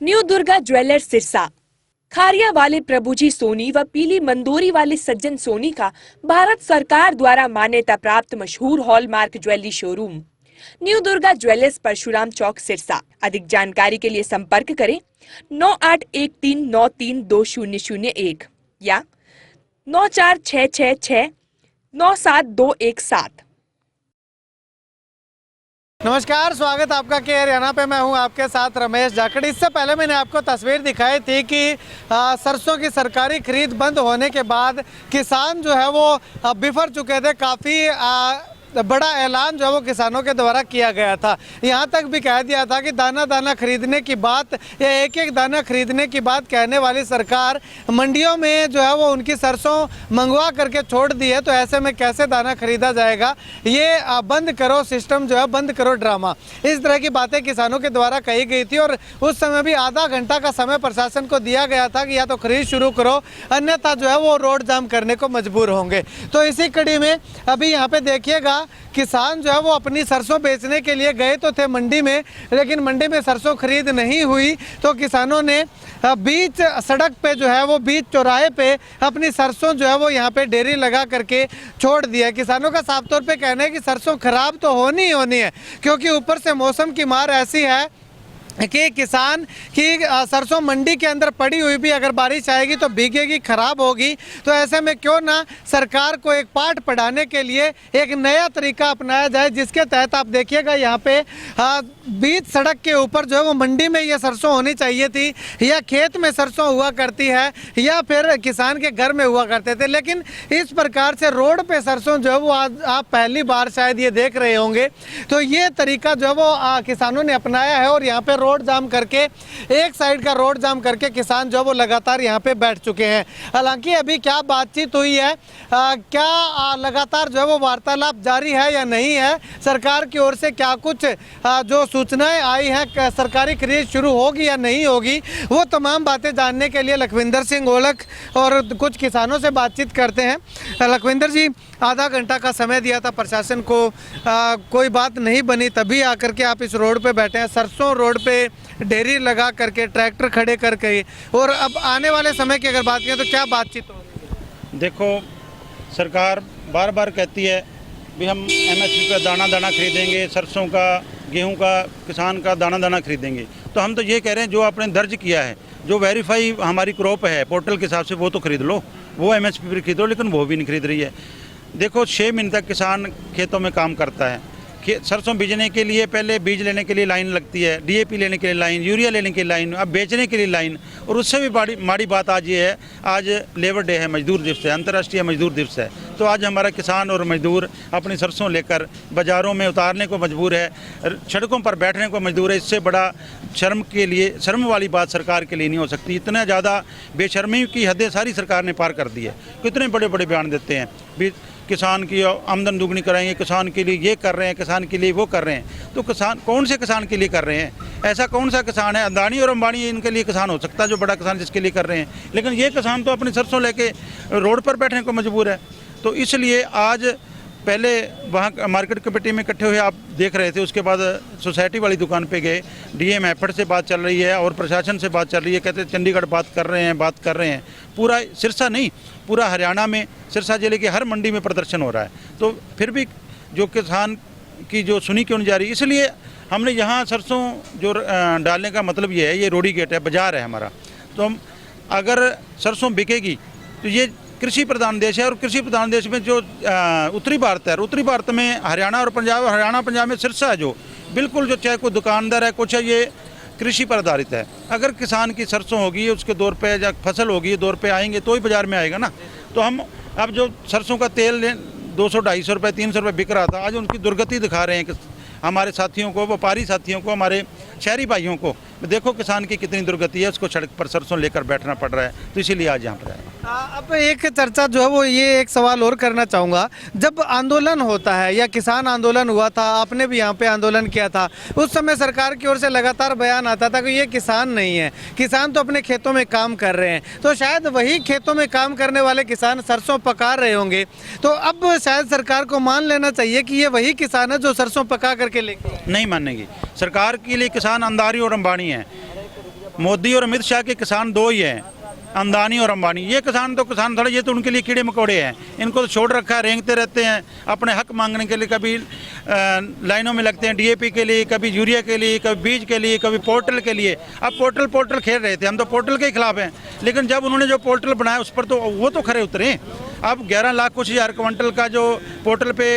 New Durga jewellers Sirsa. Khariya वाले प्रभुजी सोनी व पीली मंदोरी वाले सज्जन सोनी का भारत सरकार द्वारा मान्यता प्राप्त मशहूर hallmark jewellery showroom new Durga jewellers Parshuram Chowk Sirsa. अधिक जानकारी के लिए संपर्क करें 9813932001 या 9466697217। नमस्कार, स्वागत आपका के हरियाणा पे। मैं हूं आपके साथ रमेश जाखड़। इससे पहले मैंने आपको तस्वीर दिखाई थी कि सरसों की सरकारी खरीद बंद होने के बाद किसान जो है वो बिफर चुके थे। काफ़ी बड़ा ऐलान जो है वो किसानों के द्वारा किया गया था। यहाँ तक भी कह दिया था कि दाना दाना खरीदने की बात या एक एक दाना खरीदने की बात कहने वाली सरकार मंडियों में जो है वो उनकी सरसों मंगवा करके छोड़ दी है। तो ऐसे में कैसे दाना खरीदा जाएगा, ये बंद करो सिस्टम जो है, बंद करो ड्रामा, इस तरह की बातें किसानों के द्वारा कही गई थी। और उस समय भी आधा घंटा का समय प्रशासन को दिया गया था कि या तो खरीद शुरू करो, अन्यथा जो है वो रोड जाम करने को मजबूर होंगे। तो इसी कड़ी में अभी यहाँ पे देखिएगा, किसान जो है वो अपनी सरसों बेचने के लिए गए तो थे मंडी में, लेकिन मंडी में सरसों खरीद नहीं हुई। तो किसानों ने बीच सड़क पे जो है वो बीच चौराहे पे अपनी सरसों जो है वो यहाँ पे ढेरी लगा करके छोड़ दिया। किसानों का साफ तौर पे कहना है कि सरसों खराब तो होनी ही होनी है, क्योंकि ऊपर से मौसम की मार ऐसी है कि किसान की सरसों मंडी के अंदर पड़ी हुई भी अगर बारिश आएगी तो भीगेगी, खराब होगी। तो ऐसे में क्यों ना सरकार को एक पाठ पढ़ाने के लिए एक नया तरीका अपनाया जाए, जिसके तहत आप देखिएगा यहाँ पे बीच सड़क के ऊपर जो है वो मंडी में ये सरसों होनी चाहिए थी, या खेत में सरसों हुआ करती है, या फिर किसान के घर में हुआ करते थे। लेकिन इस प्रकार से रोड पे सरसों जो है वो आज आप पहली बार शायद ये देख रहे होंगे। तो ये तरीका जो है वो किसानों ने अपनाया है और यहाँ पे रोड जाम करके, एक साइड का रोड जाम करके किसान जो वो लगातार यहाँ पे बैठ चुके हैं। हालांकि अभी क्या बातचीत हुई है, क्या लगातार जो है वो वार्तालाप जारी है या नहीं है, सरकार की ओर से क्या कुछ जो सूचनाएं आई हैं, सरकारी खरीद शुरू होगी या नहीं होगी, वो तमाम बातें जानने के लिए लखविंदर सिंह ओलख और कुछ किसानों से बातचीत करते हैं। लखविंदर जी, आधा घंटा का समय दिया था प्रशासन को, कोई बात नहीं बनी, तभी आकर के आप इस रोड पे बैठे हैं, सरसों रोड पे ढेरी लगा करके, ट्रैक्टर खड़े करके, और अब आने वाले समय की अगर बात करें तो क्या बातचीत हो रही है? देखो, सरकार बार बार कहती है भी हम MSP का दाना दाना खरीदेंगे, सरसों का, गेहूं का, किसान का दाना दाना खरीदेंगे। तो हम तो ये कह रहे हैं जो आपने दर्ज किया है, जो वेरीफाई हमारी क्रॉप है पोर्टल के हिसाब से, वो तो खरीद लो, वो MSP पर खरीदो, लेकिन वो भी नहीं खरीद रही है। देखो, 6 महीने तक किसान खेतों में काम करता है। सरसों बीजने के लिए पहले बीज लेने के लिए लाइन लगती है, DAP लेने के लिए लाइन, यूरिया लेने के लिए लाइन, अब बेचने के लिए लाइन। और उससे भी माड़ी बात आज ये है, आज लेबर डे है, मजदूर दिवस है, अंतर्राष्ट्रीय मजदूर दिवस है। तो आज हमारा किसान और मजदूर अपनी सरसों लेकर बाज़ारों में उतारने को मजबूर है, सड़कों पर बैठने को मजबूर है। इससे बड़ा शर्म वाली बात सरकार के लिए नहीं हो सकती। इतना ज़्यादा बेशर्मी की हदें सारी सरकार ने पार कर दी है। कितने बड़े बड़े बयान देते हैं भी किसान की आमदन दुगनी कराएंगे, किसान के लिए ये कर रहे हैं, किसान के लिए वो कर रहे हैं। तो किसान कौन से किसान के लिए कर रहे हैं? ऐसा कौन सा किसान है? अदानी और अंबानी इनके लिए किसान हो सकता है, जो बड़ा किसान जिसके लिए कर रहे हैं। लेकिन ये किसान तो अपनी सरसों लेके रोड पर बैठने को मजबूर है। तो इसलिए आज पहले वहाँ मार्केट कमेटी में इकट्ठे हुए आप देख रहे थे, उसके बाद सोसाइटी वाली दुकान पे गए, DM एफर्ट से बात चल रही है और प्रशासन से बात चल रही है। कहते हैं चंडीगढ़ बात कर रहे हैं। पूरा सिरसा नहीं, पूरा हरियाणा में सिरसा जिले की हर मंडी में प्रदर्शन हो रहा है। तो फिर भी जो किसान की जो सुनी क्यों नहीं जा रही, इसलिए हमने यहाँ सरसों जो डालने का मतलब ये है, ये रोडी गेट है, बाज़ार है हमारा। तो हम अगर सरसों बिकेगी तो ये कृषि प्रधान देश है, और कृषि प्रधान देश में जो उत्तरी भारत है, उत्तरी भारत में हरियाणा और पंजाब में सिरसा है, जो बिल्कुल जो चाहे कोई दुकानदार है कुछ है, ये कृषि पर आधारित है। अगर किसान की सरसों होगी, उसके दौर पे या फसल होगी, दौर पे आएंगे तो ही बाज़ार में आएगा ना। तो हम अब जो सरसों का तेल 200-250 रुपये 300 रुपये बिक रहा था, आज उनकी दुर्गति दिखा रहे हैं हमारे साथियों को, व्यापारी साथियों को, हमारे शहरी भाइयों को। देखो किसान की कितनी दुर्गति है, उसको सड़क पर सरसों लेकर बैठना पड़ रहा है। तो इसीलिए आज यहाँ पर आए। अब एक चर्चा जो है वो ये एक सवाल और करना चाहूँगा, जब आंदोलन होता है या किसान आंदोलन हुआ था, आपने भी यहाँ पे आंदोलन किया था, उस समय सरकार की ओर से लगातार बयान आता था कि ये किसान नहीं है, किसान तो अपने खेतों में काम कर रहे हैं। तो शायद वही खेतों में काम करने वाले किसान सरसों पका रहे होंगे। तो अब शायद सरकार को मान लेना चाहिए कि ये वही किसान है जो सरसों पका करके लेके। नहीं मानेगी सरकार के लिए किसान अंधारी और अंबानी है। मोदी और अमित शाह के किसान दो ही हैं, अंदानी और अंबानी। ये किसान थोड़े, ये तो उनके लिए कीड़े मकोड़े हैं। इनको तो छोड़ रखा है, रेंगते रहते हैं अपने हक मांगने के लिए। कभी लाइनों में लगते हैं डीएपी के लिए, कभी यूरिया के लिए, कभी बीज के लिए, कभी पोर्टल के लिए। अब पोर्टल खेल रहे थे, हम तो पोर्टल के ही खिलाफ हैं। लेकिन जब उन्होंने जो पोर्टल बनाया उस पर तो वो तो खरे उतरे। अब 11 लाख कुछ हज़ार क्विंटल का जो पोर्टल पे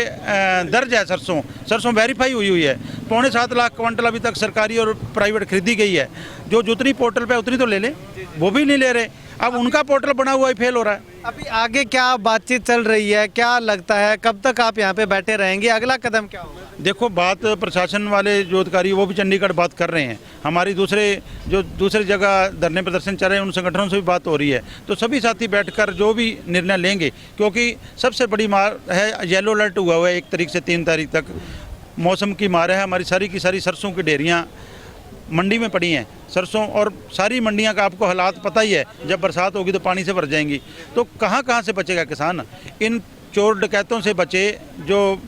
दर्ज है सरसों वेरीफाई हुई है। 6.25 लाख क्विंटल अभी तक सरकारी और प्राइवेट खरीदी गई है। जो जितनी पोर्टल पे उतनी तो ले लें, वो भी नहीं ले रहे। अब उनका पोर्टल बना हुआ ही फेल हो रहा है। अभी आगे क्या बातचीत चल रही है, क्या लगता है कब तक आप यहाँ पे बैठे रहेंगे, अगला कदम क्या होगा? देखो, बात प्रशासन वाले जो अधिकारी वो भी चंडीगढ़ बात कर रहे हैं। हमारी दूसरे जगह धरने प्रदर्शन चल रहे हैं, उन संगठनों से भी बात हो रही है। तो सभी साथी बैठकर जो भी निर्णय लेंगे, क्योंकि सबसे बड़ी मार है, येलो अलर्ट हुआ है 1 तारीख से 3 तारीख तक मौसम की मार है। हमारी सारी की सारी सरसों की ढेरियाँ मंडी में पड़ी हैं सरसों, और सारी मंडियां का आपको हालात पता ही है। जब बरसात होगी तो पानी से भर जाएंगी। तो कहाँ से बचेगा किसान? इन चोर डकैतों से बचे जो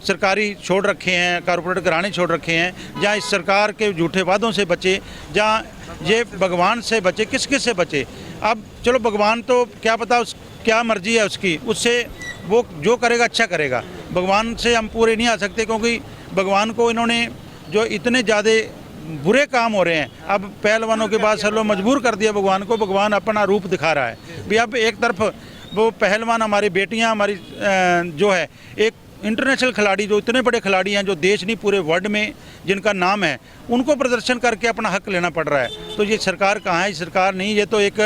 सरकारी छोड़ रखे हैं, कारपोरेट घराने छोड़ रखे हैं, जहाँ इस सरकार के झूठे वादों से बचे, जहाँ ये भगवान से बचे, किस से बचे? अब चलो, भगवान तो क्या पता क्या मर्जी है उसकी, उससे वो जो करेगा अच्छा करेगा। भगवान से हम पूरे नहीं आ सकते, क्योंकि भगवान को इन्होंने जो इतने ज़्यादा बुरे काम हो रहे हैं, अब पहलवानों के बाद सब लोग मजबूर कर दिया भगवान को। भगवान अपना रूप दिखा रहा है भी। अब एक तरफ वो पहलवान, हमारी बेटियां, हमारी जो है एक इंटरनेशनल खिलाड़ी, जो इतने बड़े खिलाड़ी हैं, जो देश नहीं पूरे वर्ल्ड में जिनका नाम है, उनको प्रदर्शन करके अपना हक लेना पड़ रहा है। तो ये सरकार कहाँ है? सरकार नहीं, ये तो एक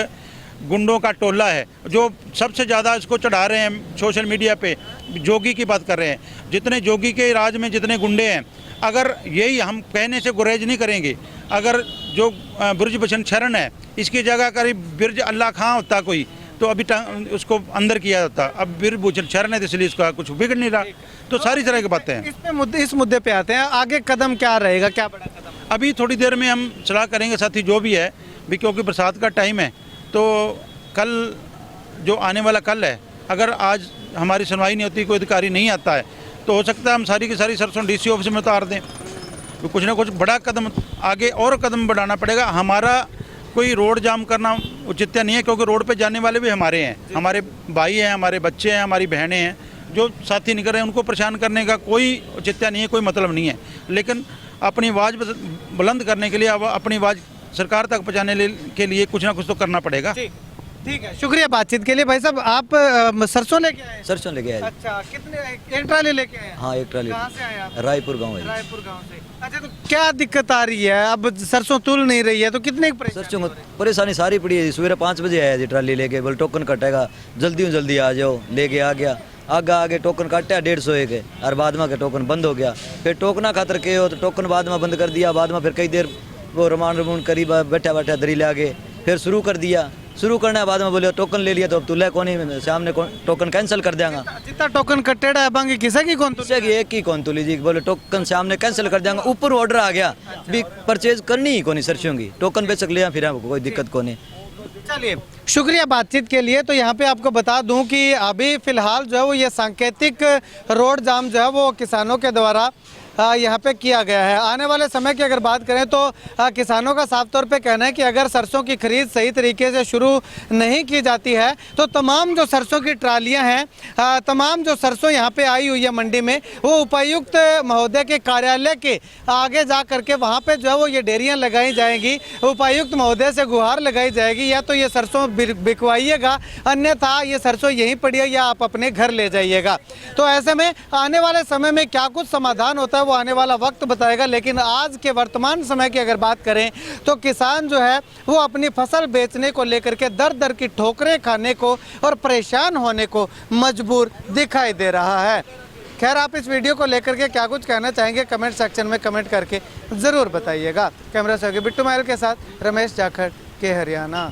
गुंडों का टोला है जो सबसे ज़्यादा इसको चढ़ा रहे हैं सोशल मीडिया पे। जोगी की बात कर रहे हैं। जितने जोगी के राज में जितने गुंडे हैं, अगर यही हम कहने से गुरेज नहीं करेंगे, अगर जो ब्रजभूषण शरण है इसकी जगह करीब बिरज अल्लाह खां होता कोई, तो अभी उसको अंदर किया जाता। अब ब्रजभूषण शरण है तो इसलिए इसका कुछ बिगड़ नहीं रहा। तो सारी तरह की बातें हैं। इस मुद्दे पे आते हैं, आगे कदम क्या रहेगा, क्या बड़ा कदम? अभी थोड़ी देर में हम सलाह करेंगे साथी जो भी है भी, क्योंकि बरसात का टाइम है। तो कल जो आने वाला कल है, अगर आज हमारी सुनवाई नहीं होती, कोई अधिकारी नहीं आता है, तो हो सकता है हम सारी की सारी सरसों डीसी ऑफिस में उतार दें। तो कुछ ना कुछ बड़ा कदम आगे और कदम बढ़ाना पड़ेगा। हमारा कोई रोड जाम करना उचित नहीं है, क्योंकि रोड पे जाने वाले भी हमारे हैं, हमारे भाई हैं, हमारे बच्चे हैं, हमारी बहनें हैं। जो साथी निकल रहे हैं उनको परेशान करने का कोई औचित्य नहीं है, कोई मतलब नहीं है। लेकिन अपनी आवाज़ बुलंद करने के लिए, अपनी आवाज़ सरकार तक पहुँचाने के लिए कुछ ना कुछ तो करना पड़ेगा। ठीक है, शुक्रिया बातचीत के लिए। भाई साहब, आप सरसों लेके आए? सरसों लेके आए। अच्छा, कितने? एक ट्राली लेके आए? हाँ, एक ट्राली। कहाँ से आए आप? रायपुर गांव है। रायपुर गांव से। अच्छा, तो क्या दिक्कत आ रही है? अब सरसों तुल नहीं रही है, तो कितने सरसों परेशानी सारी पड़ी है। सवेरे 5 बजे आया जी ट्राली लेके, बोल टोकन कटेगा, जल्दी आ जाओ। लेके आ गया, आगे टोकन काटा 150 के, और बाद में के टोकन बंद हो गया। फिर टोकना खातर के हो तो टोकन बाद में बंद कर दिया। बाद में फिर कई देर वो रमान करी, बैठा दरी ले आगे, फिर शुरू कर दिया। शुरू करने के बाद में बोले टोकन ले लिया, तो अब तुल्ला कौन ही सामने टोकन कैंसिल कर देंगे। जितना टोकन कटेड़ा है बांगी किसी की कौन तुले? एक ही कौन तुली जी, बोले टोकन सामने कैंसिल कर देंगे। ऊपर ऑर्डर आ गया भी परचेज करनी ही कौन सरसों की, टोकन बेचक लिया, फिर कोई दिक्कत कौन है। चलिए, शुक्रिया बातचीत के लिए। तो यहाँ पे आपको बता दूं कि अभी फिलहाल जो है वो ये सांकेतिक रोड जाम जो है वो किसानों के द्वारा यहाँ पे किया गया है। आने वाले समय की अगर बात करें तो किसानों का साफ तौर पे कहना है कि अगर सरसों की खरीद सही तरीके से शुरू नहीं की जाती है तो तमाम जो सरसों की ट्रालियाँ हैं, तमाम जो सरसों यहाँ पे आई हुई है मंडी में, वो उपायुक्त महोदय के कार्यालय के आगे जा करके वहाँ पे जो है वो ये डेयरियाँ लगाई जाएंगी। उपायुक्त महोदय से गुहार लगाई जाएगी, या तो ये सरसों बिकवाइएगा, अन्यथा ये सरसों यहीं पड़ी है या आप अपने घर ले जाइएगा। तो ऐसे में आने वाले समय में क्या कुछ समाधान होता है वो आने वाला वक्त बताएगा। लेकिन आज के वर्तमान समय की अगर बात करें तो किसान जो है वो अपनी फसल बेचने को लेकर के दर दर की ठोकरें खाने को और परेशान होने को मजबूर दिखाई दे रहा है। खैर, आप इस वीडियो को लेकर के क्या कुछ कहना चाहेंगे कमेंट सेक्शन में कमेंट करके ज़रूर बताइएगा। कैमरा से बिट्टू महल के साथ रमेश जाखड़ के हरियाणा।